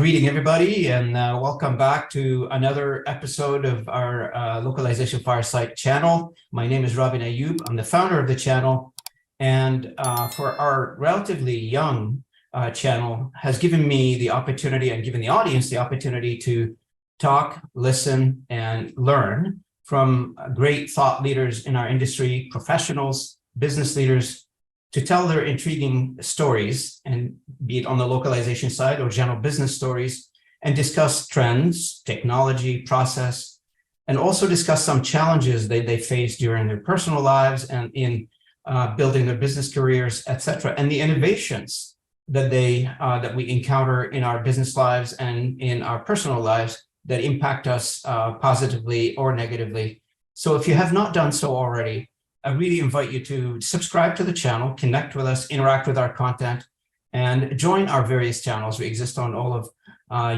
Greeting everybody, and welcome back to another episode of our Localization Fireside channel. My name is Robin Ayoub. I'm the founder of the channel, and for our relatively young channel has given me the opportunity and given the audience the opportunity to talk, listen, and learn from great thought leaders in our industry, professionals, business leaders, to tell their intriguing stories, and be it on the localization side or general business stories, and discuss trends, technology, process, and also discuss some challenges they face during their personal lives and in building their business careers, etc., and the innovations that we encounter in our business lives and in our personal lives that impact us positively or negatively. So if you have not done so already, I really invite you to subscribe to the channel, connect with us, interact with our content, and join our various channels. We exist on all of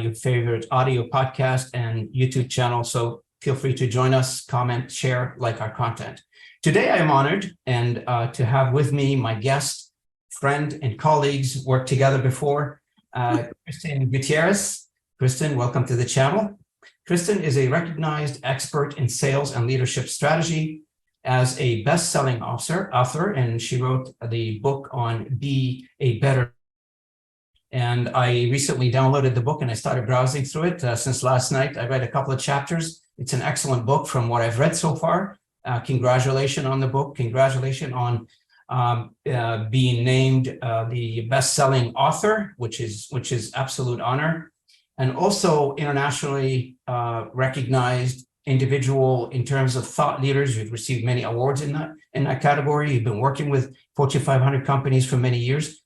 your favorite audio podcast and YouTube channels, so feel free to join us, comment, share, like our content. Today, I am honored and to have with me my guest, friend, and colleagues worked together before, Kristin Gutierrez. Kristin, welcome to the channel. Kristen is a recognized expert in sales and leadership strategy, as a best-selling author, and she wrote the book on Be a Better. And I recently downloaded the book and I started browsing through it since last night. I read a couple of chapters. It's an excellent book from what I've read so far. Congratulations on the book. Congratulations on being named the best-selling author, which is absolute honor, and also internationally recognized individual in terms of thought leaders. You've received many awards in that category. You've been working with Fortune 500 companies for many years.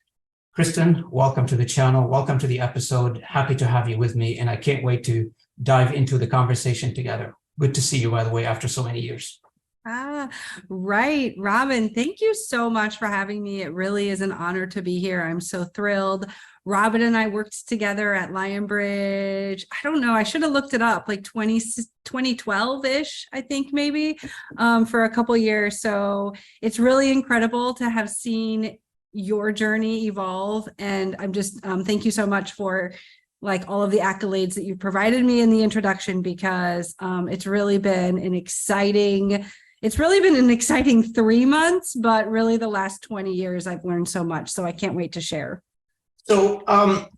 Kristen, welcome to the channel. Welcome to the episode. Happy to have you with me, and I can't wait to dive into the conversation together. Good to see you, by the way, after so many years. Right. Robin, thank you so much for having me. It really is an honor to be here. I'm so thrilled. Robin and I worked together at Lionbridge. I don't know. I should have looked it up, like 2012-ish, I think, maybe, for a couple years. So it's really incredible to have seen your journey evolve. And I'm just, thank you so much for like all of the accolades that you provided me in the introduction, because it's really been an exciting 3 months, but really the last 20 years I've learned so much. So I can't wait to share. So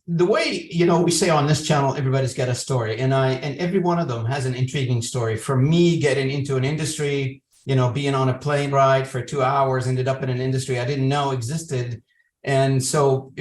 the way, we say on this channel, everybody's got a story, and every one of them has an intriguing story. For me, getting into an industry, being on a plane ride for 2 hours, ended up in an industry I didn't know existed. And so,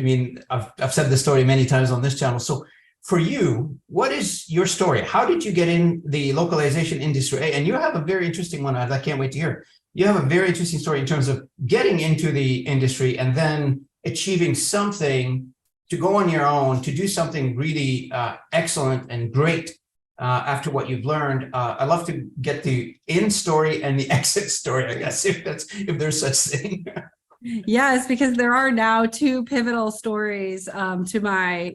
I've said this story many times on this channel. So for you, what is your story? How did you get in the localization industry? And you have a very interesting one. I can't wait to hear. You have a very interesting story in terms of getting into the industry and then achieving something to go on your own, to do something really excellent and great after what you've learned. I love to get the in story and the exit story, I guess, if there's such thing. Yes, because there are now two pivotal stories to my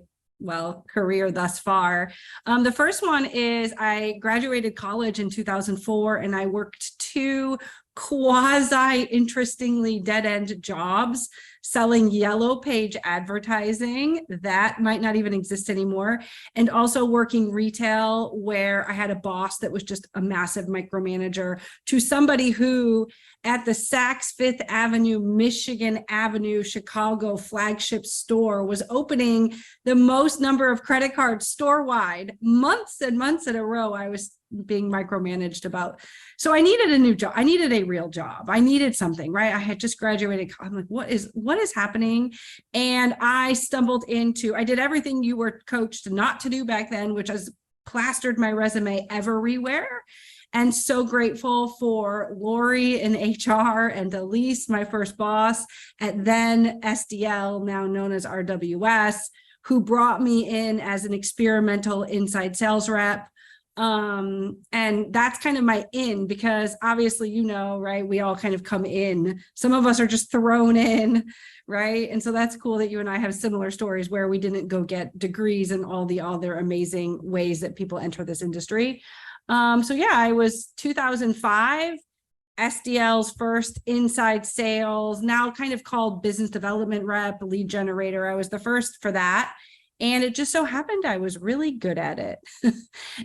career thus far. The first one is I graduated college in 2004, and I worked two quasi-interestingly dead-end jobs selling yellow page advertising that might not even exist anymore, and also working retail, where I had a boss that was just a massive micromanager, to somebody who at the Saks Fifth Avenue, Michigan Avenue, Chicago flagship store was opening the most number of credit cards store-wide. Months and months in a row, I was being micromanaged about. So I needed a new job. I needed a real job. I needed something, right? I had just graduated. I'm like, what is happening? And I I did everything you were coached not to do back then, which is plastered my resume everywhere. And so grateful for Lori in HR and Elise, my first boss at then SDL, now known as RWS, who brought me in as an experimental inside sales rep. And that's kind of my in, because obviously, right, we all kind of come in. Some of us are just thrown in, right? And so that's cool that you and I have similar stories where we didn't go get degrees and all the other amazing ways that people enter this industry. I was 2005, SDL's first inside sales, now kind of called business development rep, lead generator. I was the first for that. And it just so happened I was really good at it.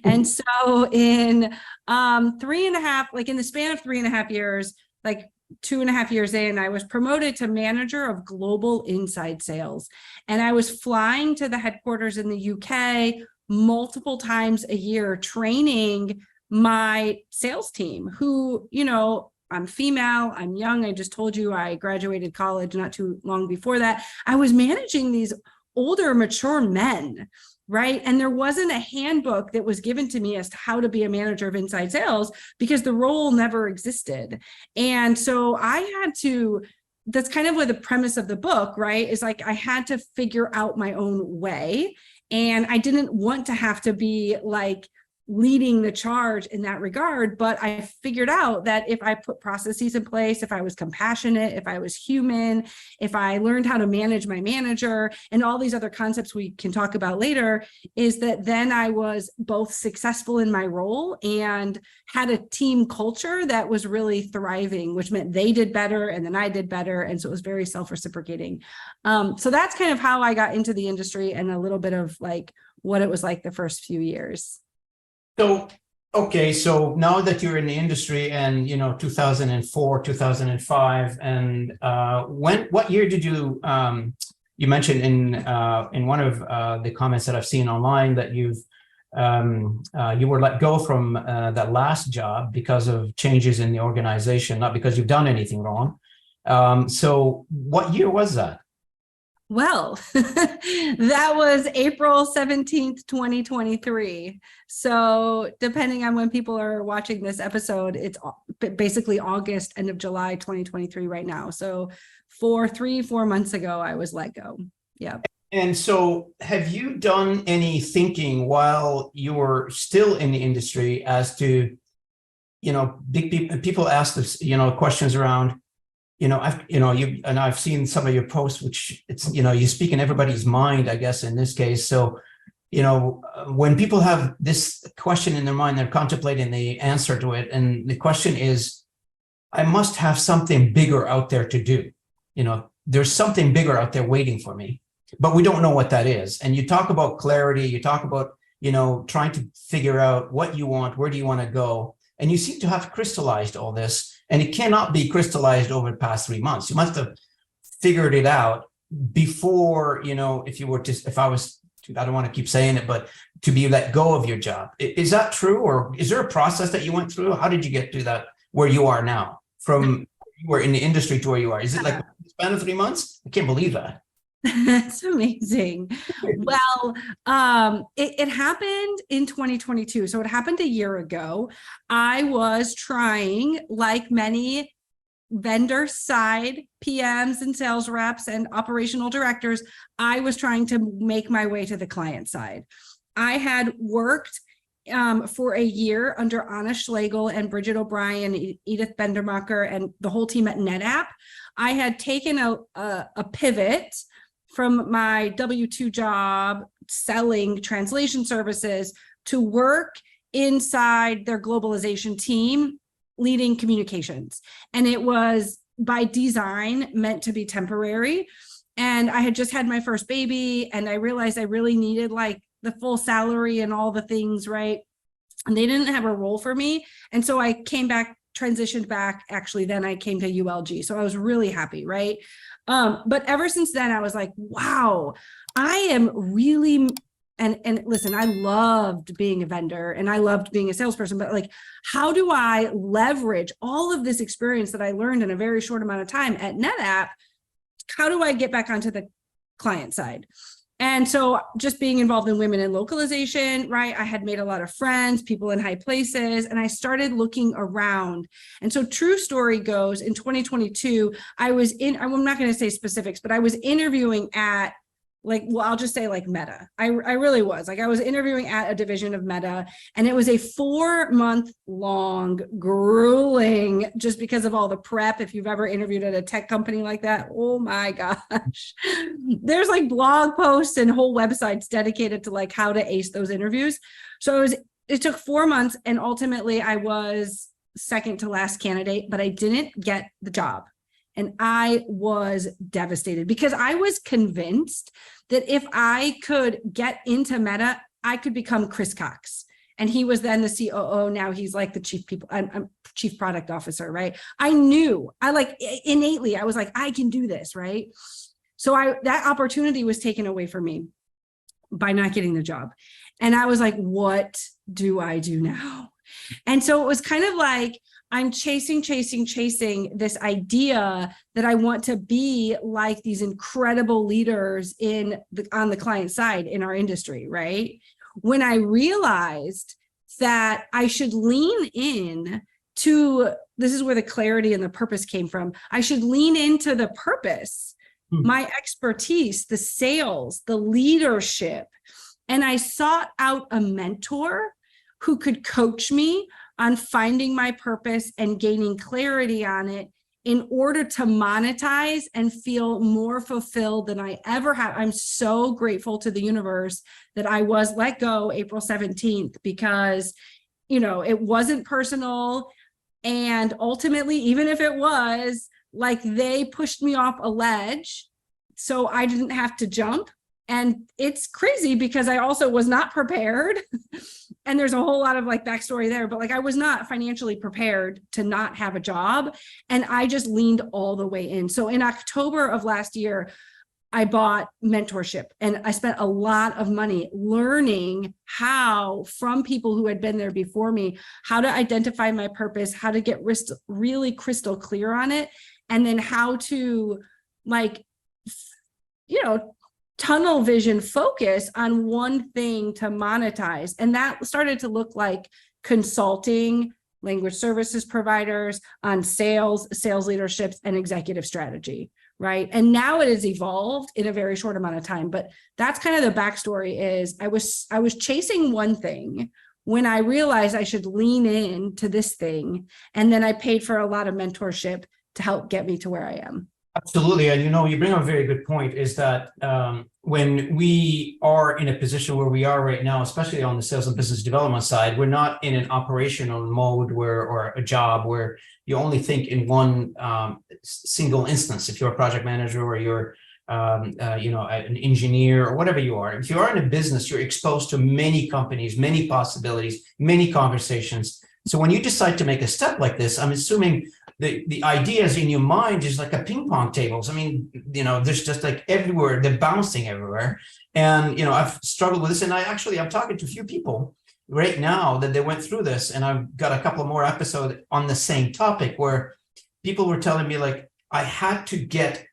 And so in 3.5, like in the span of 3.5 years, like 2.5 years in, I was promoted to manager of global inside sales. And I was flying to the headquarters in the UK multiple times a year, training my sales team who, you know, I'm female, I'm young. I just told you I graduated college not too long before that. I was managing these older, mature men, right? And there wasn't a handbook that was given to me as to how to be a manager of inside sales because the role never existed. And so I had to, that's kind of what the premise of the book, right? Is like, I had to figure out my own way. And I didn't want to have to be like leading the charge in that regard, but I figured out that if I put processes in place, if I was compassionate, if I was human, if I learned how to manage my manager and all these other concepts we can talk about later, is that then I was both successful in my role and had a team culture that was really thriving, which meant they did better and then I did better. And so it was very self-reciprocating. So that's kind of how I got into the industry and a little bit of like what it was like the first few years. So, okay, so now that you're in the industry and, you know, 2004, 2005, and what year did you, you mentioned in one of the comments that I've seen online that you were let go from that last job because of changes in the organization, not because you've done anything wrong. So what year was that? Well, that was April 17th, 2023. So depending on when people are watching this episode, it's basically August, end of July, 2023 right now. So 4 months ago, I was let go. Yeah. And so have you done any thinking while you were still in the industry as to, you know, people ask this, you know, questions around, you know, I've seen some of your posts, which it's, you know, you speak in everybody's mind, I guess, in this case. So, you know, when people have this question in their mind, they're contemplating the answer to it. And the question is, I must have something bigger out there to do. You know, there's something bigger out there waiting for me, but we don't know what that is. And you talk about clarity, you talk about, you know, trying to figure out what you want, where do you want to go? And you seem to have crystallized all this. And it cannot be crystallized over the past 3 months. You must have figured it out before, you know, if I don't want to keep saying it, but to be let go of your job. Is that true? Or is there a process that you went through? How did you get to that, where you are now, from you were in the industry to where you are? Is it like a span of 3 months? I can't believe that. That's amazing. Well, it happened in 2022. So it happened a year ago. I was trying, like many vendor side PMs and sales reps and operational directors, I was trying to make my way to the client side. I had worked for a year under Anna Schlegel and Bridget O'Brien, Edith Bendermacher, and the whole team at NetApp. I had taken a pivot from my W-2 job selling translation services to work inside their globalization team, leading communications. And it was by design meant to be temporary. And I had just had my first baby and I realized I really needed like the full salary and all the things, right? And they didn't have a role for me. And so I came back, transitioned back. Actually, then I came to ULG. So I was really happy, right? But ever since then, I was like, wow, I am really, and listen, I loved being a vendor and I loved being a salesperson, but like, how do I leverage all of this experience that I learned in a very short amount of time at NetApp? How do I get back onto the client side? And so just being involved in women in localization, right? I had made a lot of friends, people in high places, and I started looking around. And so true story goes, in 2022, I'm not going to say specifics, but I was interviewing at I'll just say like Meta. I really was. Like I was interviewing at a division of Meta, and it was a 4-month long, grueling, just because of all the prep. If you've ever interviewed at a tech company like that, oh my gosh. There's like blog posts and whole websites dedicated to like how to ace those interviews. So it took 4 months, and ultimately I was second to last candidate, but I didn't get the job. And I was devastated because I was convinced that if I could get into Meta, I could become Chris Cox. And he was then the COO. Now he's like the I'm chief product officer, right? I knew, innately, I was like, I can do this, right? So that opportunity was taken away from me by not getting the job. And I was like, what do I do now? And so it was kind of like, I'm chasing this idea that I want to be like these incredible leaders on the client side in our industry, right? When I realized that I should lean in to, this is where the clarity and the purpose came from. I should lean into the purpose, my expertise, the sales, the leadership. And I sought out a mentor who could coach me on finding my purpose and gaining clarity on it in order to monetize and feel more fulfilled than I ever have. I'm so grateful to the universe that I was let go April 17th because, it wasn't personal. And ultimately, even if it was, like, they pushed me off a ledge, so I didn't have to jump. And it's crazy because I also was not prepared. And there's a whole lot of backstory there, but I was not financially prepared to not have a job. And I just leaned all the way in. So in October of last year, I bought mentorship and I spent a lot of money learning how, from people who had been there before me, how to identify my purpose, how to get really crystal clear on it. And then how to tunnel vision focus on one thing to monetize. And that started to look like consulting, language services providers, on sales leaderships, and executive strategy, right? And now it has evolved in a very short amount of time. But that's kind of the backstory is I was chasing one thing when I realized I should lean in to this thing. And then I paid for a lot of mentorship to help get me to where I am. Absolutely. And you bring up a very good point is that when we are in a position where we are right now, especially on the sales and business development side, we're not in an operational mode or a job where you only think in one single instance. If you're a project manager or you're an engineer or whatever you are, if you are in a business, you're exposed to many companies, many possibilities, many conversations. So when you decide to make a step like this, I'm assuming the ideas in your mind is like a ping pong tables. I mean, there's just everywhere, they're bouncing everywhere. And, I've struggled with this. And I'm talking to a few people right now that they went through this. And I've got a couple more episodes on the same topic where people were telling me I had to get,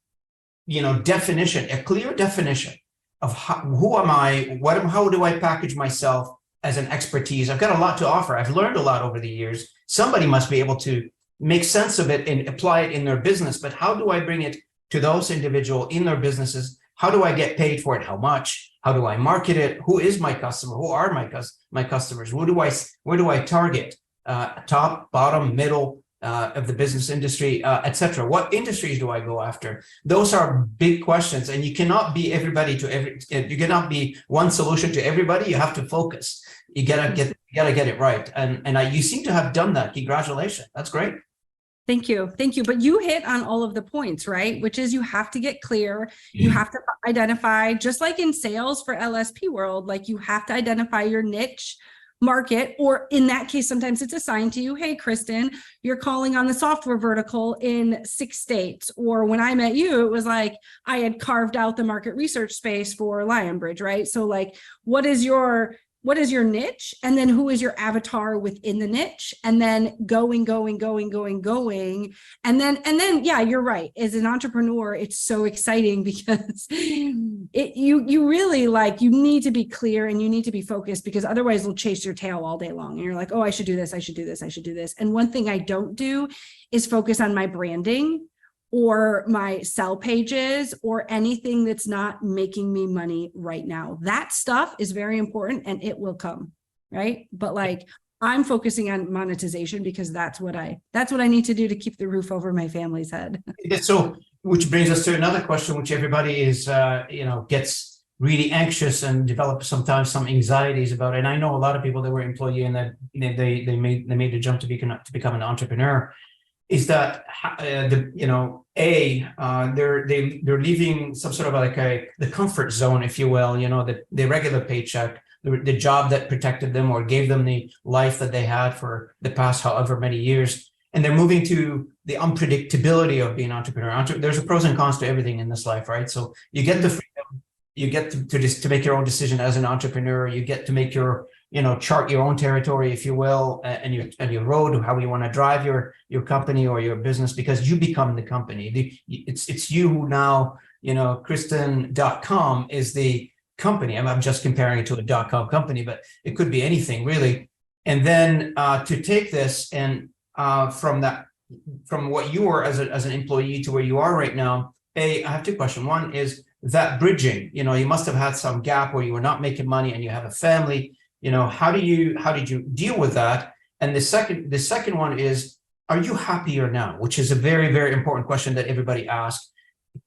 a clear definition of who am I, how do I package myself as an expertise. I've got a lot to offer. I've learned a lot over the years. Somebody must be able to make sense of it and apply it in their business. But how do I bring it to those individuals in their businesses? How do I get paid for it? How much? How do I market it? Who is my customer? Who are my customers? Where do I target? Top, bottom, middle of the business industry, etc. What industries do I go after? Those are big questions, and you cannot be you cannot be one solution to everybody. You have to focus. You gotta get it right, and you seem to have done that. Congratulations, that's great. Thank you. But you hit on all of the points, right? Which is you have to get clear. You have to identify, just like in sales for LSP world, you have to identify your niche market, or in that case, sometimes it's assigned to you. Hey, Kristen, you're calling on the software vertical in 6 states. Or when I met you, it was I had carved out the market research space for Lionbridge, right? So what is your niche? And then who is your avatar within the niche? And then going. And then, yeah, you're right. As an entrepreneur, it's so exciting because you really you need to be clear and you need to be focused, because otherwise they'll chase your tail all day long. And you're like, oh, I should do this. I should do this. I should do this. And one thing I don't do is focus on my branding or my sell pages or anything that's not making me money right now. That stuff is very important and it will come, right? But I'm focusing on monetization because that's what I need to do to keep the roof over my family's head. So, which brings us to another question, which everybody is, gets really anxious and develop sometimes some anxieties about. And I know a lot of people that were employee and that they made the jump to become an entrepreneur. is that they're leaving some sort of like the comfort zone, if you will, the regular paycheck, the job that protected them or gave them the life that they had for the past however many years, and they're moving to the unpredictability of being an entrepreneur. There's a pros and cons to everything in this life, right? So you get the freedom, you get to make your own decision as an entrepreneur. You get to make your chart your own territory, if you will, and your road, how you want to drive your company or your business, because you become the company. It's you who now, Kristin.com is the company. I'm just comparing it to a .com company, but it could be anything really. And then to take this and from what you were as an employee to where you are right now, I have two questions. One is that bridging, you must have had some gap where you were not making money and you have a family. How did you deal with that? And the second one is, are you happier now? Which is a very, very important question that everybody asks.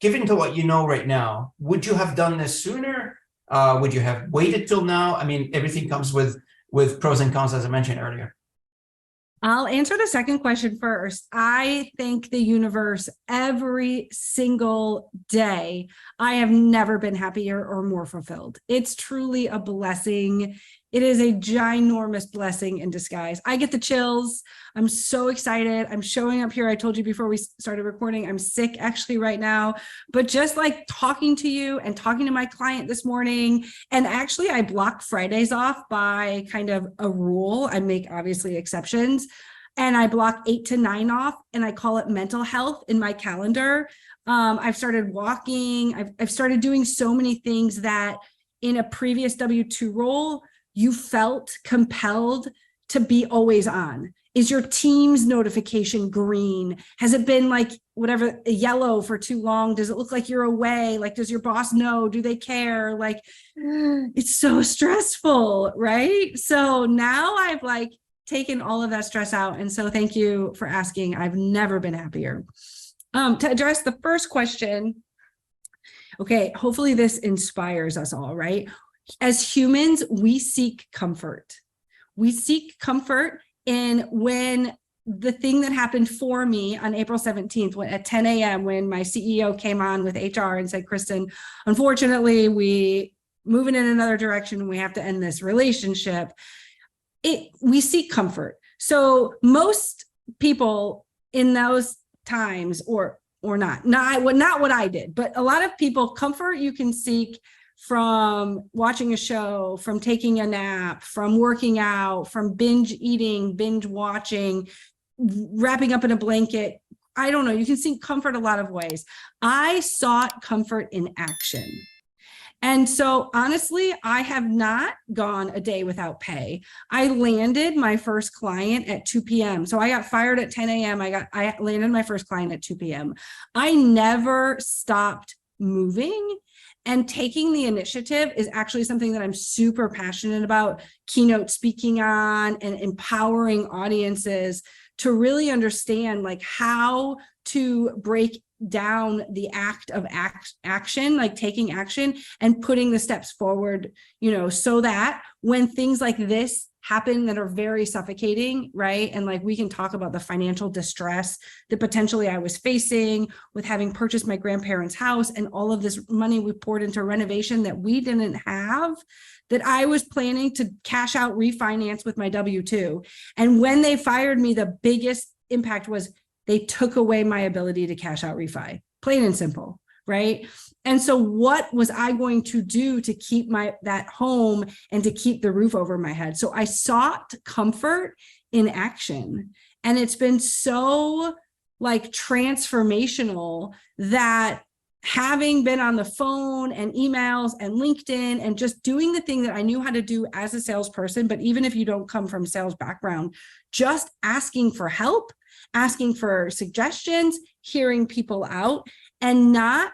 Given to what you know right now, would you have done this sooner? Would you have waited till now? I mean, everything comes with pros and cons, as I mentioned earlier. I'll answer the second question first. I thank the universe every single day. I have never been happier or more fulfilled. It's truly a blessing. It is a ginormous blessing in disguise. I get the chills. I'm so excited. I'm showing up here. I told you before we started recording, I'm sick actually right now, but just like talking to you and talking to my client this morning. And actually I block Fridays off by kind of a rule. I make obviously exceptions, and I block 8 to 9 off, and I call it mental health in my calendar. I've started walking. I've started doing so many things that in a previous W-2 role, you felt compelled to be always on. Is your team's notification green? Has it been like whatever, yellow for too long? Does it look like you're away? Like, does your boss know? Do they care? Like, it's so stressful, right? So now I've like taken all of that stress out. And so thank you for asking. I've never been happier. To address the first question, okay, hopefully this inspires us all, right? As humans, we seek comfort. We seek comfort in when the thing that happened for me on April 17th at 10 a.m. when my CEO came on with HR and said, Kristen, unfortunately, we moving in another direction. We have to end this relationship. We seek comfort. So most people in those times or not what I did, but a lot of people, comfort you can seek from watching a show, from taking a nap, from working out, from binge eating, binge watching, wrapping up in a blanket. I don't know. You can seek comfort a lot of ways. I sought comfort in action. And so honestly, I have not gone a day without pay. I landed my first client at 2 p.m. So I got fired at 10 a.m. I landed my first client at 2 p.m. I never stopped moving. And taking the initiative is actually something that I'm super passionate about, keynote speaking on and empowering audiences to really understand like how to break down the act of action, like taking action and putting the steps forward, so that when things like this happen that are very suffocating, right? And like we can talk about the financial distress that potentially I was facing with having purchased my grandparents' house and all of this money we poured into renovation that we didn't have, that I was planning to cash out refinance with my W-2. And when they fired me, the biggest impact was they took away my ability to cash out refi, plain and simple, right? And so what was I going to do to keep that home and to keep the roof over my head? So I sought comfort in action. And it's been so like transformational that having been on the phone and emails and LinkedIn and just doing the thing that I knew how to do as a salesperson, but even if you don't come from sales background, just asking for help, asking for suggestions, hearing people out, and not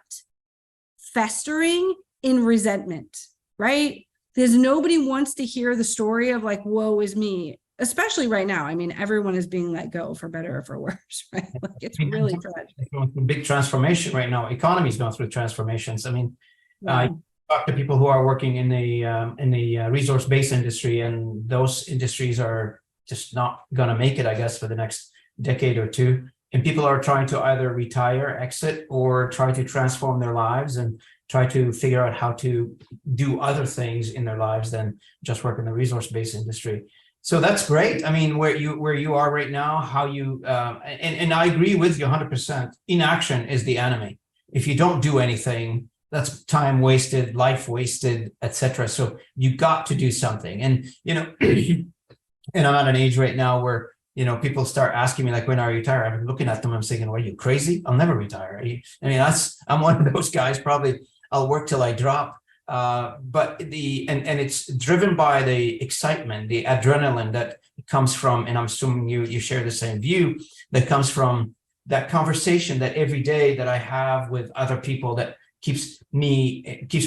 festering in resentment, right? Because nobody wants to hear the story of like, woe is me, especially right now. I mean, everyone is being let go for better or for worse, right? Like it's really tragic. It's going through big transformation right now. Economy is going through transformations. I mean, you talk to people who are working in the resource-based industry, and those industries are just not going to make it, I guess, for the next decade or two. and people are trying to either retire, exit, or try to transform their lives and try to figure out how to do other things in their lives than just work in the resource-based industry. So that's great. I mean, where you are right now, how you and I agree with you 100%. Inaction is the enemy. If you don't do anything, that's time wasted, life wasted, etc. So you got to do something. And and I'm at an age right now where people start asking me like, when are you retire? I'm looking at them, I'm thinking, are you crazy? I'll never retire. I'm one of those guys. Probably I'll work till I drop. But it's driven by the excitement, the adrenaline that comes from, and I'm assuming you share the same view, that comes from that conversation that every day that I have with other people that keeps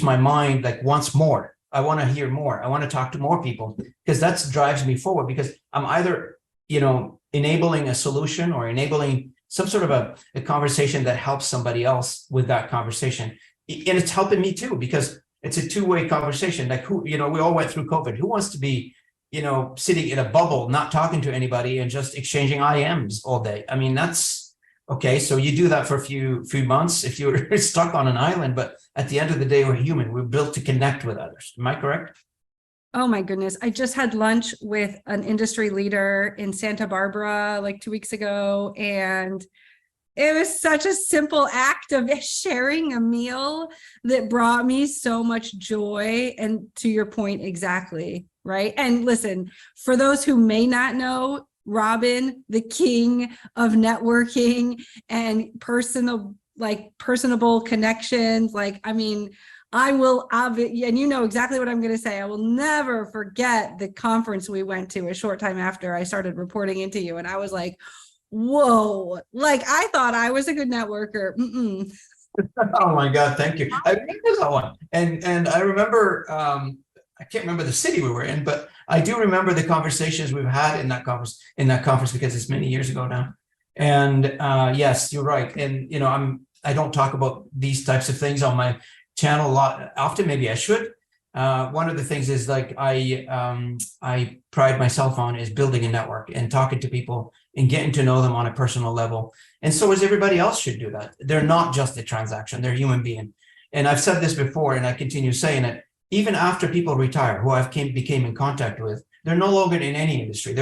my mind like wants more. I want to hear more. I want to talk to more people, because that drives me forward, because I'm either, enabling a solution or enabling some sort of a conversation that helps somebody else with that conversation. And it's helping me too, because it's a two-way conversation. Like we all went through COVID. Who wants to be, sitting in a bubble, not talking to anybody and just exchanging IMs all day? I mean, that's okay. So you do that for a few months if you're stuck on an island, but at the end of the day, we're human. We're built to connect with others. Am I correct? Oh my goodness. I just had lunch with an industry leader in Santa Barbara like 2 weeks ago, and it was such a simple act of sharing a meal that brought me so much joy. And to your point, exactly, right? And listen, for those who may not know, Robin, the king of networking and personable connections, I will, and you know exactly what I'm going to say. I will never forget the conference we went to a short time after I started reporting into you. And I was like, whoa, I thought I was a good networker. Mm-mm. Oh my God, thank you. I remember that one. And I remember, I can't remember the city we were in, but I do remember the conversations we've had in that conference because it's many years ago now. And yes, you're right. And I don't talk about these types of things on my channel a lot often. Maybe I should. One of the things is I pride myself on is building a network and talking to people and getting to know them on a personal level. And so as everybody else should do that. They're not just a transaction, they're a human being. And I've said this before, and I continue saying it, even after people retire, who I've became in contact with, they're no longer in any industry.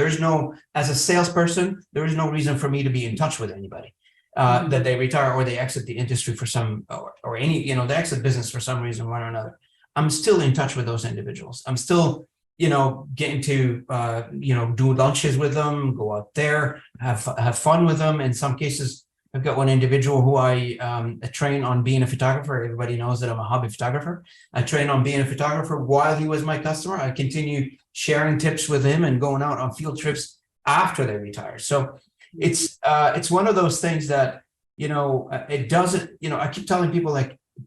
As a salesperson, there is no reason for me to be in touch with anybody. That they retire or they exit the industry for some, or any, they exit business for some reason, one or another. I'm still in touch with those individuals. I'm still, getting to, do lunches with them, go out there, have fun with them. In some cases, I've got one individual who I train on being a photographer. Everybody knows that I'm a hobby photographer. I train on being a photographer while he was my customer. I continue sharing tips with him and going out on field trips after they retire. So it's one of those things that, it doesn't, I keep telling people,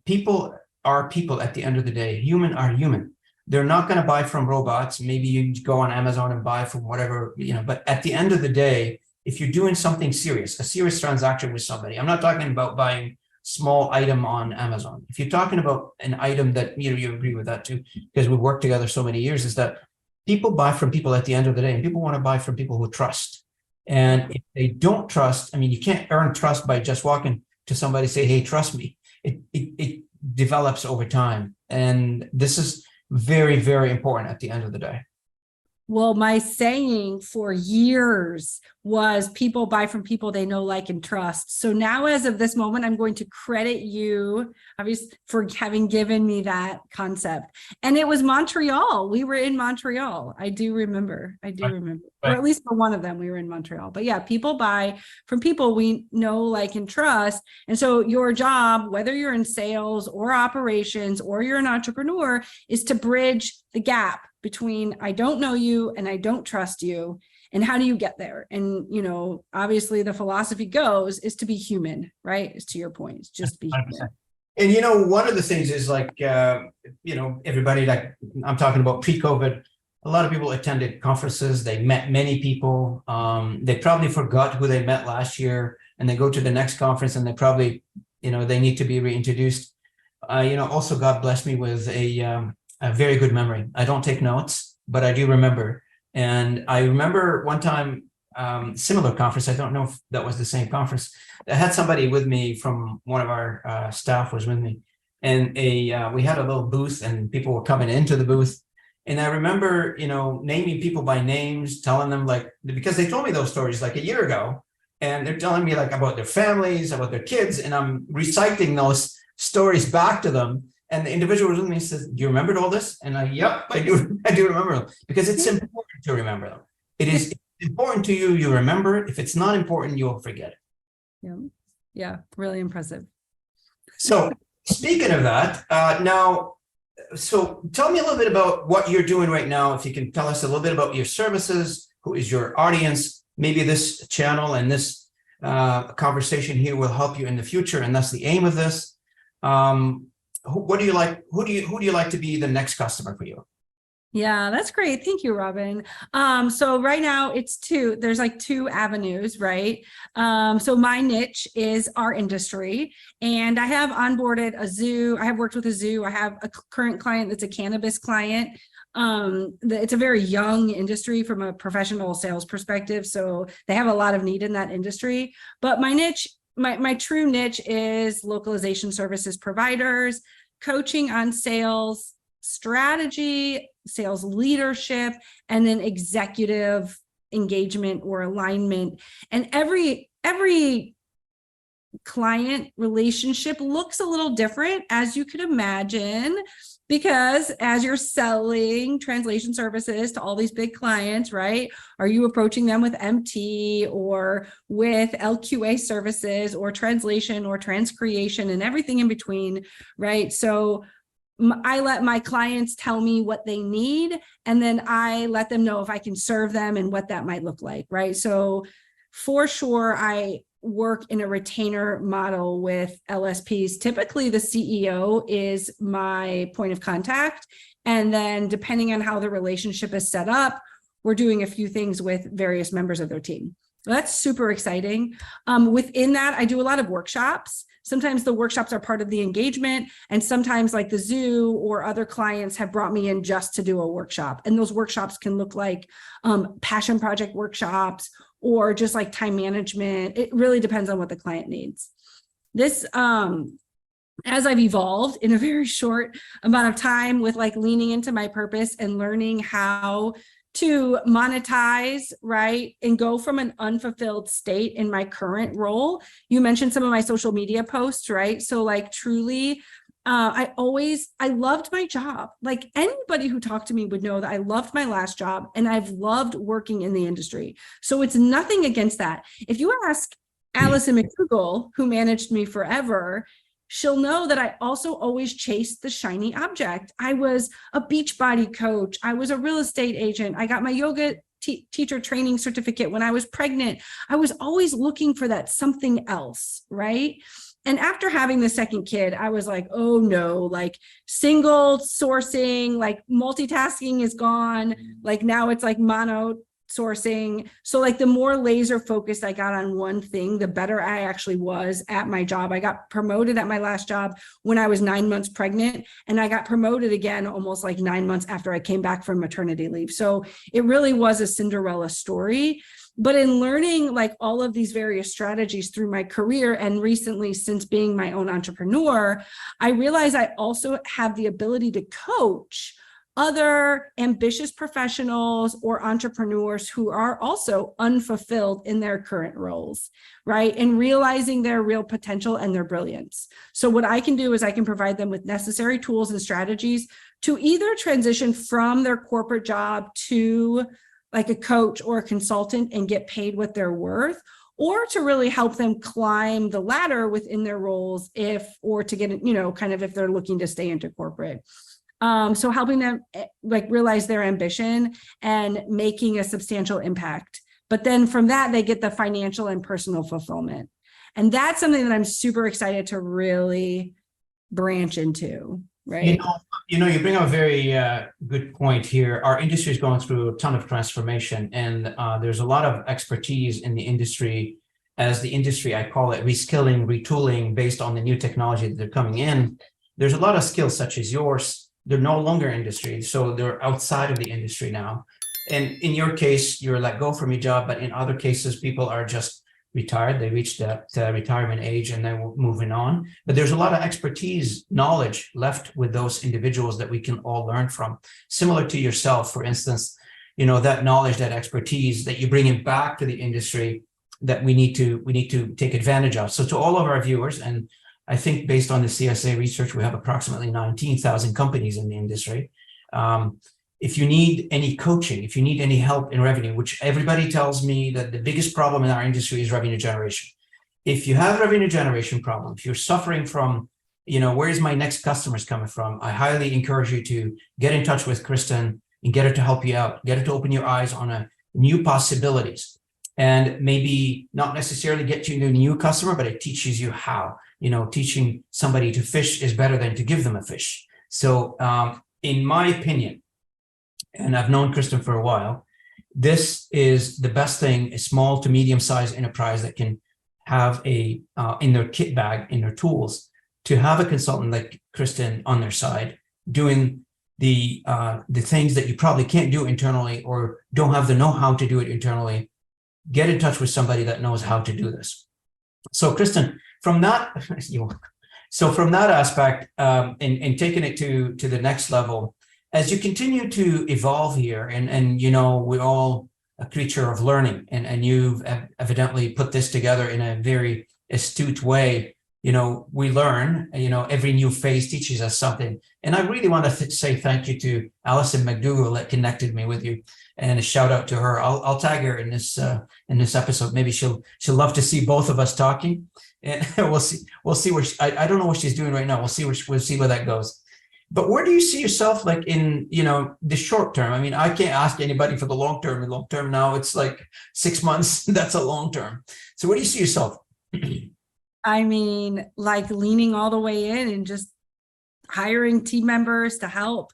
people are people at the end of the day. Human are human. They're not going to buy from robots. Maybe you go on Amazon and buy from whatever, but at the end of the day, if you're doing something serious, a serious transaction with somebody, I'm not talking about buying small item on Amazon. If you're talking about an item that, you agree with that too, because we've worked together so many years, is that people buy from people at the end of the day, and people want to buy from people who trust. And if they don't trust, you can't earn trust by just walking to somebody and say, hey, trust me. It develops over time. And this is very, very important at the end of the day. Well, my saying for years was people buy from people they know, like, and trust. So now, as of this moment, I'm going to credit you, obviously, for having given me that concept. And it was Montreal. We were in Montreal. I do remember. Right. Or at least for one of them, we were in Montreal. But yeah, people buy from people we know, like, and trust. And so your job, whether you're in sales or operations or you're an entrepreneur, is to bridge the gap between I don't know you and I don't trust you. And how do you get there? And, obviously the philosophy goes is to be human, right? Is to your point, it's just be 100%. Human. And, one of the things is everybody, I'm talking about pre-COVID, a lot of people attended conferences. They met many people. They probably forgot who they met last year, and they go to the next conference and they probably, they need to be reintroduced. Also God blessed me with a very good memory. I don't take notes, but I do remember. And I remember one time similar conference. I don't know if that was the same conference. I had somebody with me from one of our staff was with me, and we had a little booth, and people were coming into the booth. And I remember, naming people by names, telling them because they told me those stories like a year ago, and they're telling me like about their families, about their kids, and I'm reciting those stories back to them. And the individual was with me and says, "Do you remember all this?" And yep, I do. I do remember them, because it's important to remember them. It is important to you, you remember it. If it's not important, you'll forget it. Yeah, really impressive. So speaking of that, so tell me a little bit about what you're doing right now. If you can tell us a little bit about your services, who is your audience, maybe this channel and this conversation here will help you in the future, and that's the aim of this. What do you like? Who do you like to be the next customer for you? Yeah, that's great. Thank you, Robin. So right now it's there's like two avenues, right? So my niche is our industry, and I have onboarded a zoo. I have worked with a zoo. I have a current client that's a cannabis client. It's a very young industry from a professional sales perspective. So they have a lot of need in that industry, but my niche, my true niche is localization services providers, coaching on sales strategy, sales leadership, and then executive engagement or alignment. And every client relationship looks a little different, as you could imagine, because as you're selling translation services to all these big clients, right? Are you approaching them with MT or with LQA services or translation or transcreation and everything in between, right? So I let my clients tell me what they need, and then I let them know if I can serve them and what that might look like, right? So for sure, I work in a retainer model with LSPs. Typically, the CEO is my point of contact. And then depending on how the relationship is set up, we're doing a few things with various members of their team. That's super exciting. Within that, I do a lot of workshops. Sometimes the workshops are part of the engagement, and sometimes like the zoo or other clients have brought me in just to do a workshop. And those workshops can look like passion project workshops or just like time management. It really depends on what the client needs. This, as I've evolved in a very short amount of time with like leaning into my purpose and learning how to monetize, right, and go from an unfulfilled state in my current role. You mentioned some of my social media posts, right? So like truly, I loved my job. Like anybody who talked to me would know that I loved my last job and I've loved working in the industry. So it's nothing against that. If you ask Allison McDougall, who managed me forever, she'll know that I also always chased the shiny object. I was a Beachbody coach. I was a real estate agent. I got my yoga teacher training certificate when I was pregnant. I was always looking for that something else, right? And after having the second kid, I was like, oh no, like single sourcing, like multitasking is gone. Like now it's like mono sourcing. So like the more laser focused I got on one thing, the better I actually was at my job. I got promoted at my last job when I was 9 months pregnant, and I got promoted again almost like 9 months after I came back from maternity leave. So it really was a Cinderella story. But in learning like all of these various strategies through my career, and recently since being my own entrepreneur, I realized I also have the ability to coach other ambitious professionals or entrepreneurs who are also unfulfilled in their current roles, right? And realizing their real potential and their brilliance. So what I can do is I can provide them with necessary tools and strategies to either transition from their corporate job to like a coach or a consultant and get paid what they're worth, or to really help them climb the ladder within their roles or to get, kind of if they're looking to stay into corporate. So helping them like realize their ambition and making a substantial impact. But then from that, they get the financial and personal fulfillment. And that's something that I'm super excited to really branch into, right? You bring up a very good point here. Our industry is going through a ton of transformation, and there's a lot of expertise in the industry. As the industry, I call it reskilling, retooling based on the new technology that they're coming in. There's a lot of skills such as yours. They're no longer industry, so they're outside of the industry now. And in your case, you're let go from your job, but in other cases, people are just retired. They reached that retirement age and they're moving on. But there's a lot of expertise, knowledge left with those individuals that we can all learn from. Similar to yourself, for instance, that knowledge, that expertise that you bring it back to the industry that we need to take advantage of. So to all of our viewers, and I think based on the CSA research, we have approximately 19,000 companies in the industry. If you need any coaching, if you need any help in revenue, which everybody tells me that the biggest problem in our industry is revenue generation. If you have revenue generation problem, if you're suffering from, where is my next customers coming from? I highly encourage you to get in touch with Kristen and get her to help you out, get her to open your eyes on a new possibilities, and maybe not necessarily get you a new customer, but it teaches you how. Teaching somebody to fish is better than to give them a fish. So in my opinion, and I've known Kristen for a while, this is the best thing a small to medium-sized enterprise that can have in their kit bag, in their tools, to have a consultant like Kristen on their side doing the things that you probably can't do internally or don't have the know-how to do it internally. Get in touch with somebody that knows how to do this. So Kristen, from that aspect, and taking it to the next level, as you continue to evolve here, and we're all a creature of learning, and you've evidently put this together in a very astute way. We learn, every new phase teaches us something. And I really want to say thank you to Alison McDougall that connected me with you, and a shout out to her. I'll tag her in this episode. Maybe she'll love to see both of us talking, and we'll see where I don't know what she's doing right now. We'll see where that goes. But where do you see yourself, like, in the short term? I mean, I can't ask anybody for the long term. The long term now, it's like 6 months. That's a long term. So where do you see yourself? I mean, like leaning all the way in and just hiring team members to help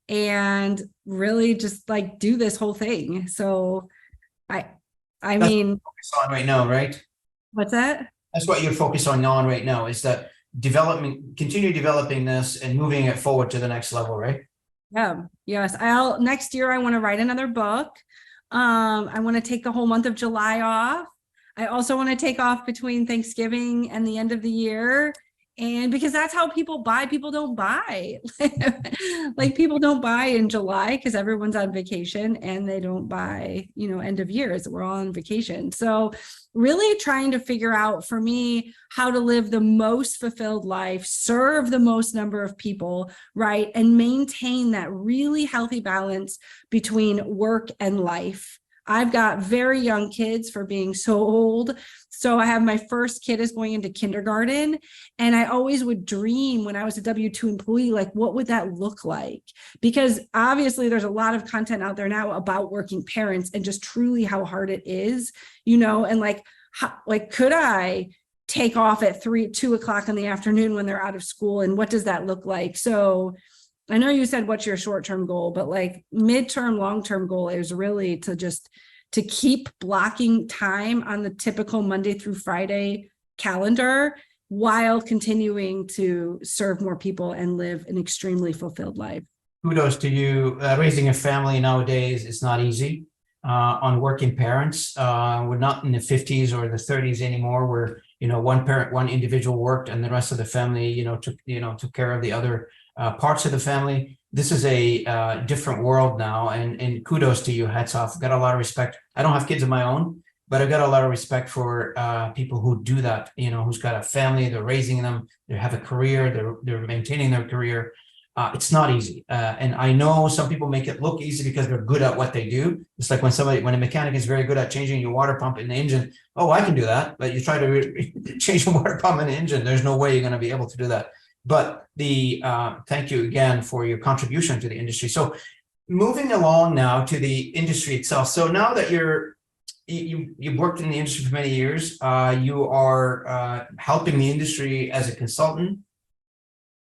and really just like do this whole thing. So I mean, focus on right now, right? What's that? That's what you're focused on right now, is that continue developing this and moving it forward to the next level, right? Yeah. Yes. Next year I want to write another book. I want to take the whole month of July off. I also want to take off between Thanksgiving and the end of the year. And because that's how people buy. People don't buy. Like, people don't buy in July because everyone's on vacation, and they don't buy, end of years. We're all on vacation. So really trying to figure out, for me, how to live the most fulfilled life, serve the most number of people, right? And maintain that really healthy balance between work and life. I've got very young kids for being so old. So I have my first kid is going into kindergarten, and I always would dream when I was a W-2 employee, like, what would that look like? Because obviously there's a lot of content out there now about working parents and just truly how hard it is, and could I take off at 2 o'clock in the afternoon when they're out of school, and what does that look like? So I know you said what's your short-term goal, but like midterm, long-term goal is really to keep blocking time on the typical Monday through Friday calendar while continuing to serve more people and live an extremely fulfilled life. Kudos to you. Raising a family nowadays is not easy. On working parents, we're not in the 50s or the 30s anymore, where one individual worked and the rest of the family took care of the other parts of the family. This is a different world now, and kudos to you. Hats off. I've got a lot of respect. I don't have kids of my own, but I've got a lot of respect for people who do that. Who's got a family, they're raising them, they have a career, they're maintaining their career. It's not easy, and I know some people make it look easy because they're good at what they do. It's like when a mechanic is very good at changing your water pump in the engine. Oh, I can do that. But you try to change the water pump in the engine, there's no way you're going to be able to do that. But thank you again for your contribution to the industry. So moving along now to the industry itself. So now that you've worked in the industry for many years, you are helping the industry as a consultant.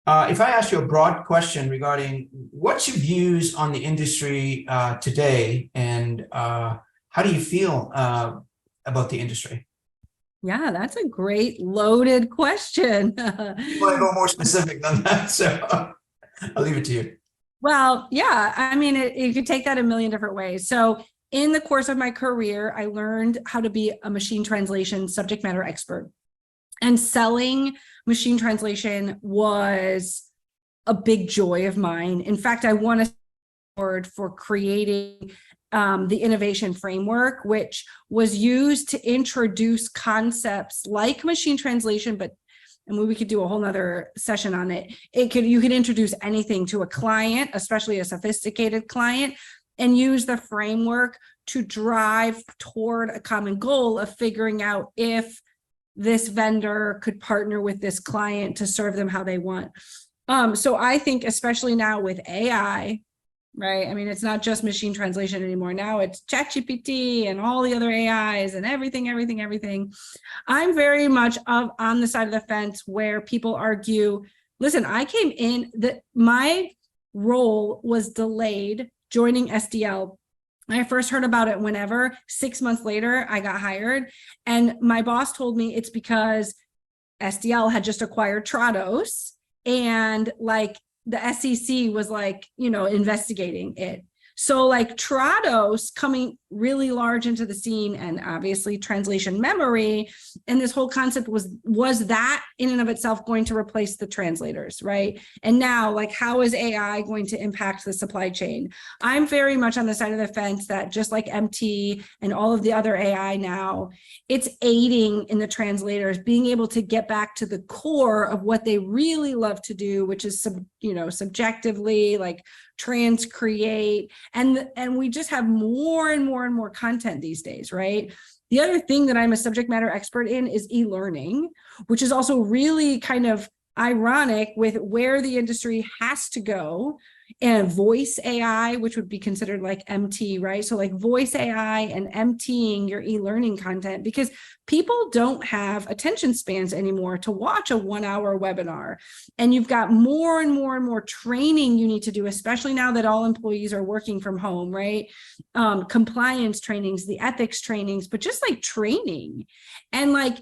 If I ask you a broad question regarding what's your views on the industry today, and how do you feel about the industry? Yeah, that's a great loaded question. You want to go more specific than that, so I'll leave it to you. Well, yeah, I mean, you could take that a million different ways. So in the course of my career, I learned how to be a machine translation subject matter expert. And selling machine translation was a big joy of mine. In fact, I won a award for creating the innovation framework, which was used to introduce concepts like machine translation, but and we could do a whole nother session on it. You could introduce anything to a client, especially a sophisticated client, and use the framework to drive toward a common goal of figuring out if this vendor could partner with this client to serve them how they want. So I think especially now with AI, right? I mean, it's not just machine translation anymore. Now it's ChatGPT and all the other AIs and everything. I'm very much on the side of the fence where people argue, listen, I came in, my role was delayed joining SDL. I first heard about it whenever 6 months later I got hired. And my boss told me it's because SDL had just acquired Trados, and like the SEC was like, investigating it. So like Trados coming really large into the scene, and obviously translation memory, and this whole concept was that in and of itself going to replace the translators, right? And now, like, how is AI going to impact the supply chain? I'm very much on the side of the fence that just like MT and all of the other AI now, it's aiding in the translators being able to get back to the core of what they really love to do, which is subjectively like transcreate, and we just have more and more content these days, right? The other thing that I'm a subject matter expert in is e-learning, which is also really kind of ironic with where the industry has to go, and voice AI, which would be considered like MT, right? So like voice AI and MTing your e-learning content, because people don't have attention spans anymore to watch a 1 hour webinar. And you've got more and more training you need to do, especially now that all employees are working from home, right? Compliance trainings, the ethics trainings, but just like training. And like,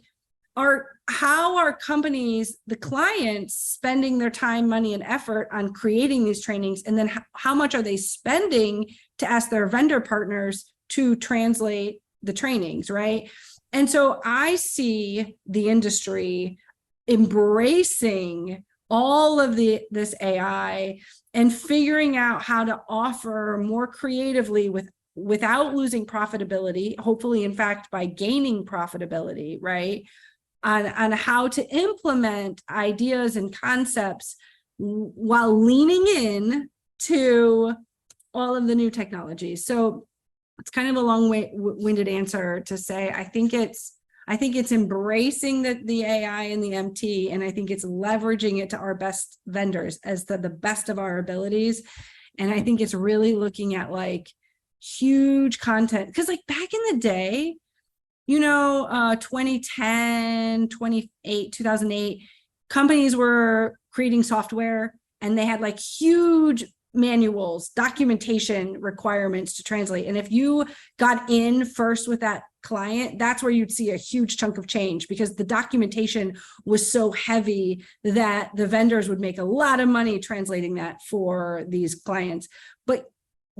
how are companies, the clients, spending their time, money, and effort on creating these trainings? And then how much are they spending to ask their vendor partners to translate the trainings, right? And so I see the industry embracing all of this AI and figuring out how to offer more creatively without losing profitability, hopefully, in fact, by gaining profitability, right? On how to implement ideas and concepts while leaning in to all of the new technologies. So it's kind of a long-winded answer to say, I think it's embracing the AI and the MT, and I think it's leveraging it to our best vendors as the best of our abilities. And I think it's really looking at like huge content, because like back in the day, 2010, 2008, companies were creating software and they had like huge manuals, documentation requirements to translate. And if you got in first with that client, that's where you'd see a huge chunk of change, because the documentation was so heavy that the vendors would make a lot of money translating that for these clients. But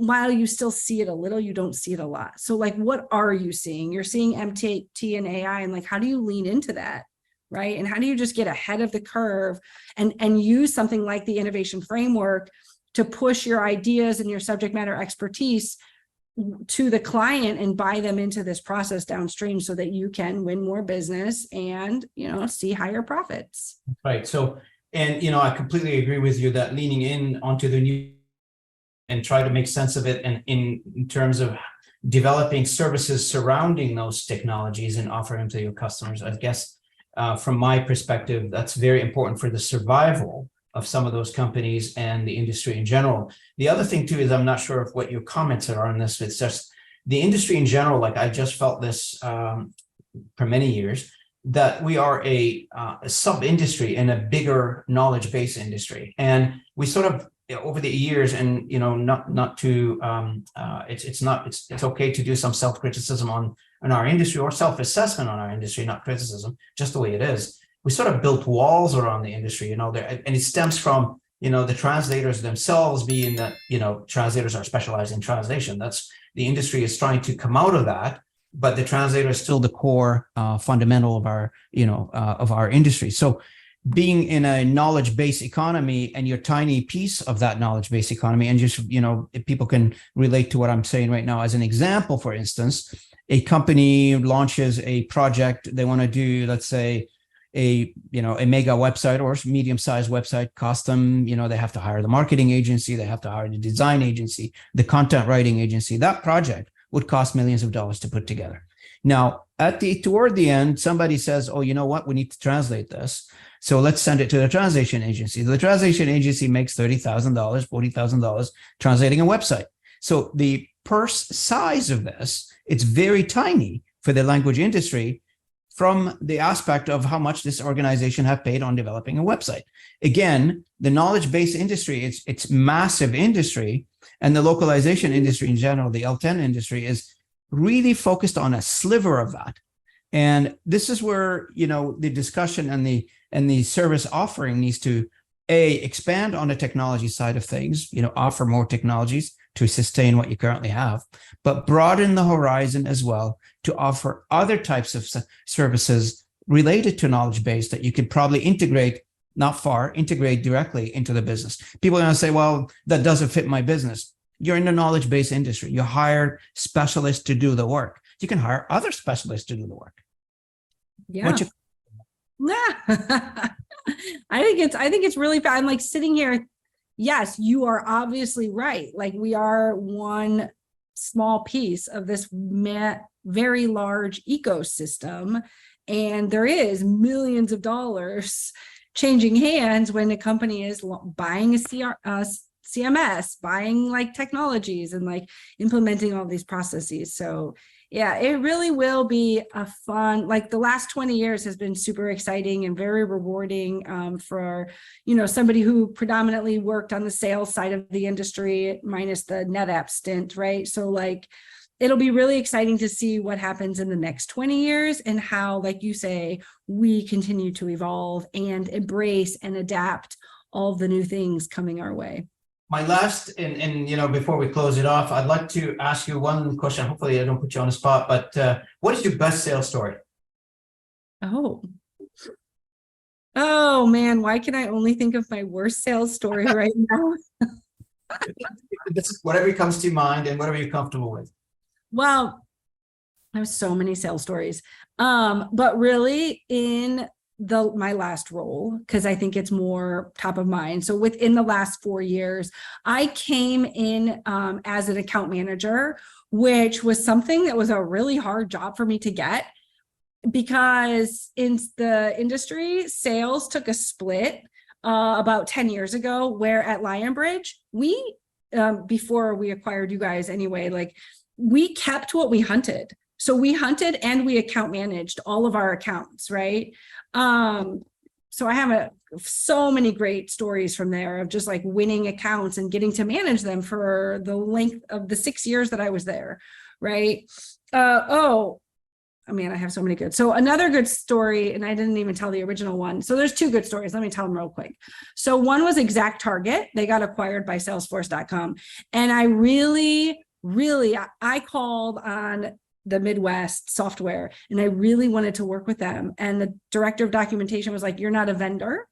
while you still see it a little, you don't see it a lot. So like, what are you seeing? You're seeing MT and AI, and like, how do you lean into that, right? And how do you just get ahead of the curve and use something like the innovation framework to push your ideas and your subject matter expertise to the client and buy them into this process downstream so that you can win more business and, see higher profits. Right. So, and, I completely agree with you that leaning in onto the new and try to make sense of it, and in terms of developing services surrounding those technologies and offering them to your customers. I guess from my perspective, that's very important for the survival of some of those companies and the industry in general. The other thing too is, I'm not ssure if what your comments are on this, it's just the industry in general. Like I just felt this for many years, that we are a sub-industry in a bigger knowledge-based industry. And we sort of, over the years, and not to it's okay to do some self-criticism on our industry, or self-assessment on our industry, not criticism, just the way it is. We sort of built walls around the industry, and it stems from the translators themselves, being that, translators are specialized in translation. That's the industry is trying to come out of that, but the translator is still the core fundamental of our industry. So being in a knowledge-based economy, and you're a tiny piece of that knowledge-based economy, and just, if people can relate to what I'm saying right now, as an example, for instance, a company launches a project, they want to do, let's say, a mega website or medium-sized website, cost them, they have to hire the marketing agency, they have to hire the design agency, the content writing agency. That project would cost millions of dollars to put together. Now, toward the end, somebody says, oh, you know what, we need to translate this. So let's send it to the translation agency. The translation agency makes $30,000, $40,000 translating a website. So the purse size of this, it's very tiny for the language industry from the aspect of how much this organization have paid on developing a website. Again, the knowledge-based industry, it's massive industry, and the localization industry in general, the L10 industry, is really focused on a sliver of that. And this is where, the discussion and the service offering needs to expand on the technology side of things, offer more technologies to sustain what you currently have, but broaden the horizon as well to offer other types of services related to knowledge base that you could probably integrate directly into the business. People are going to say, well, that doesn't fit my business. You're in the knowledge base industry. You hire specialists to do the work. You can hire other specialists to do the work. Yeah. I think it's really fun. I'm like sitting here. Yes, you are obviously right. Like, we are one small piece of this very large ecosystem, and there is millions of dollars changing hands when a company is buying a CMS, buying like technologies and like implementing all these processes. So yeah, it really will be a fun, like the last 20 years has been super exciting and very rewarding for, somebody who predominantly worked on the sales side of the industry, minus the NetApp stint, right? So like, it'll be really exciting to see what happens in the next 20 years and how, like you say, we continue to evolve and embrace and adapt all the new things coming our way. My last, and before we close it off, I'd like to ask you one question. Hopefully I don't put you on the spot, but what is your best sales story? Oh man, why can I only think of my worst sales story right now? This is whatever comes to mind and whatever you're comfortable with. Well, I have so many sales stories, but really in my last role, because I think it's more top of mind. So within the last 4 years, I came in as an account manager, which was something that was a really hard job for me to get, because in the industry, sales took a split about 10 years ago, where at Lionbridge, we, before we acquired you guys anyway, like we kept what we hunted. So we hunted and we account managed all of our accounts, right? So I have so many great stories from there of just like winning accounts and getting to manage them for the length of the 6 years that I was there, right? I have so many good. So another good story, and I didn't even tell the original one. So there's 2 good stories. Let me tell them real quick. So one was Exact Target. They got acquired by Salesforce.com. And I really, I called on the Midwest software, and I really wanted to work with them. And the director of documentation was like, you're not a vendor.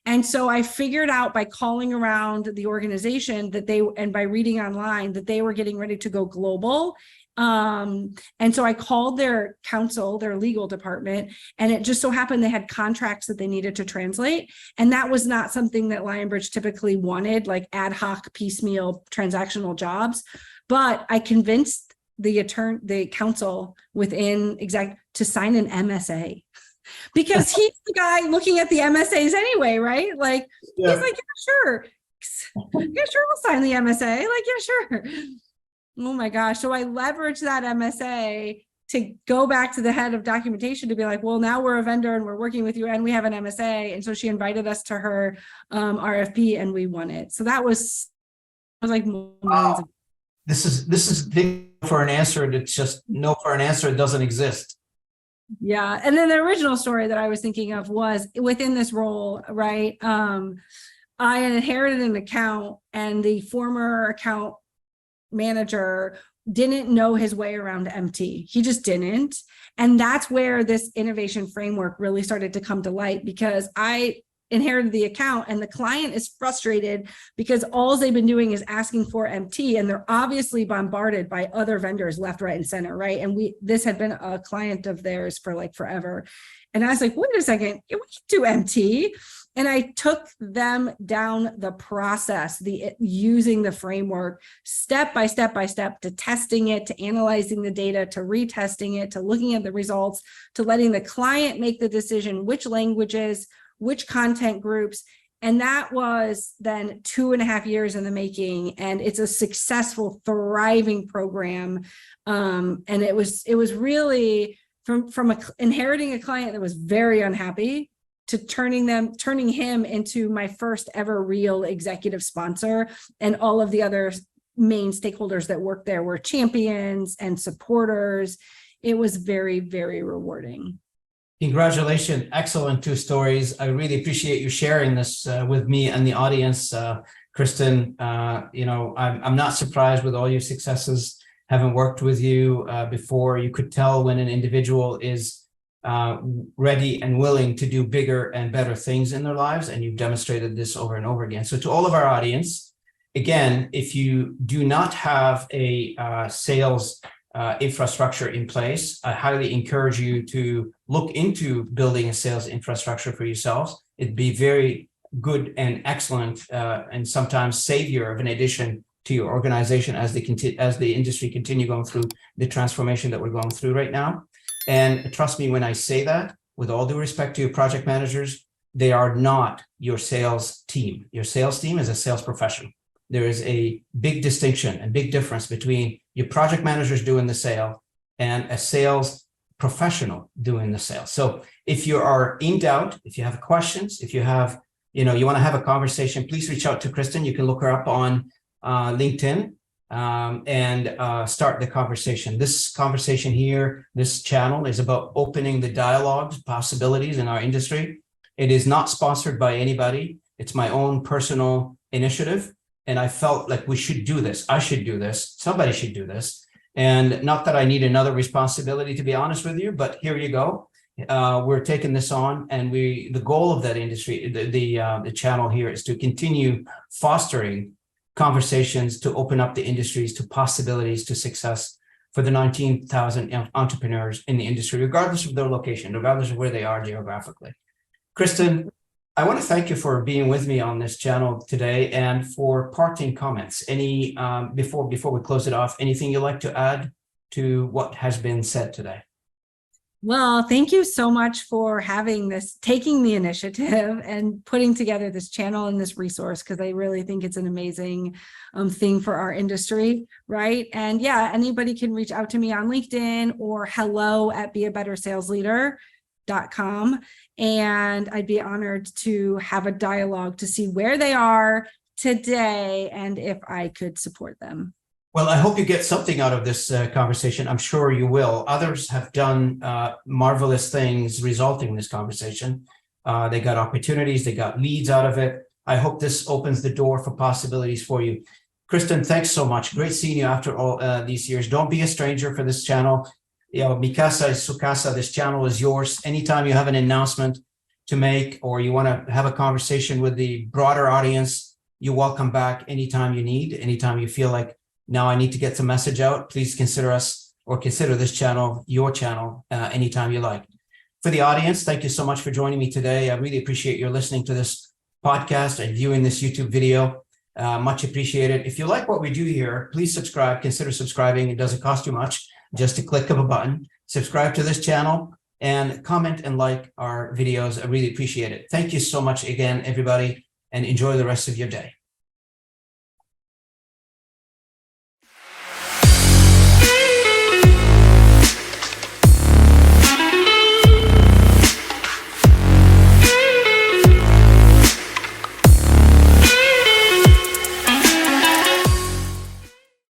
And so I figured out by calling around the organization and by reading online that they were getting ready to go global. And so I called their counsel, their legal department, and it just so happened they had contracts that they needed to translate. And that was not something that Lionbridge typically wanted, like ad hoc, piecemeal, transactional jobs. But I convinced the counsel within Exact to sign an MSA, because he's the guy looking at the MSAs anyway, right? Like, yeah. He's like, yeah, sure, we'll sign the MSA. Like, yeah, sure. Oh my gosh. So I leveraged that MSA to go back to the head of documentation to be like, well, now we're a vendor and we're working with you and we have an MSA. And so she invited us to her RFP and we won it. So that was like, wow. This is for an answer. It's just no for an answer. It doesn't exist. Yeah. And then the original story that I was thinking of was within this role, right? I inherited an account, and the former account manager didn't know his way around MT. He just didn't. And that's where this innovation framework really started to come to light, because I inherited the account and the client is frustrated because all they've been doing is asking for MT, and they're obviously bombarded by other vendors left, right, and center, right? And this had been a client of theirs for like forever. And I was like, wait a second, we can do MT. And I took them down the process, using the framework step by step by step, to testing it, to analyzing the data, to retesting it, to looking at the results, to letting the client make the decision which languages, which content groups. And that was then 2.5 years in the making. And it's a successful, thriving program. And it was really from inheriting a client that was very unhappy to turning him into my first ever real executive sponsor. And all of the other main stakeholders that worked there were champions and supporters. It was very, very rewarding. Congratulations. Excellent 2 stories. I really appreciate you sharing this with me and the audience. Kristen, I'm not surprised with all your successes. Having worked with you before, you could tell when an individual is ready and willing to do bigger and better things in their lives. And you've demonstrated this over and over again. So to all of our audience, again, if you do not have a sales infrastructure in place, I highly encourage you to look into building a sales infrastructure for yourselves. It'd be very good and excellent and sometimes savior of an addition to your organization as the industry continue going through the transformation that we're going through right now. And trust me when I say that, with all due respect to your project managers, they are not your sales team. Your sales team is a sales professional. There is a big distinction and big difference between your project managers doing the sale and a sales professional doing the sale. So if you are in doubt, if you have questions, if you have, you want to have a conversation, please reach out to Kristen. You can look her up on LinkedIn and start the conversation. This conversation here, this channel is about opening the dialogues, possibilities in our industry. It is not sponsored by anybody. It's my own personal initiative. And I felt like we should do this. I should do this. Somebody should do this. And not that I need another responsibility, to be honest with you, but here you go. We're taking this on, and the goal of that industry, the channel here, is to continue fostering conversations to open up the industries to possibilities, to success for the 19,000 entrepreneurs in the industry, regardless of their location, regardless of where they are geographically. Kristen, I want to thank you for being with me on this channel today and for parting comments. Any before we close it off, anything you'd like to add to what has been said today? Well, thank you so much for taking the initiative and putting together this channel and this resource, because I really think it's an amazing thing for our industry, right? And yeah, anybody can reach out to me on LinkedIn or hello@beabettersalesleader.com. And I'd be honored to have a dialogue to see where they are today and if I could support them. Well, I hope you get something out of this conversation. I'm sure you will. Others have done marvelous things resulting in this conversation. They got opportunities, they got leads out of it. I hope this opens the door for possibilities for you. Kristen, thanks so much. Great seeing you after all these years. Don't be a stranger for this channel. Mikasa is Sukasa. This channel is yours. Anytime you have an announcement to make or you want to have a conversation with the broader audience, you're welcome back anytime you need, anytime you feel like, now I need to get the message out. Please consider us or consider this channel your channel anytime you like. For the audience, thank you so much for joining me today. I really appreciate your listening to this podcast and viewing this YouTube video. Much appreciated. If you like what we do here, please subscribe. Consider subscribing. It doesn't cost you much, just a click of a button. Subscribe to this channel and comment and like our videos. I really appreciate it. Thank you so much again, everybody, and enjoy the rest of your day.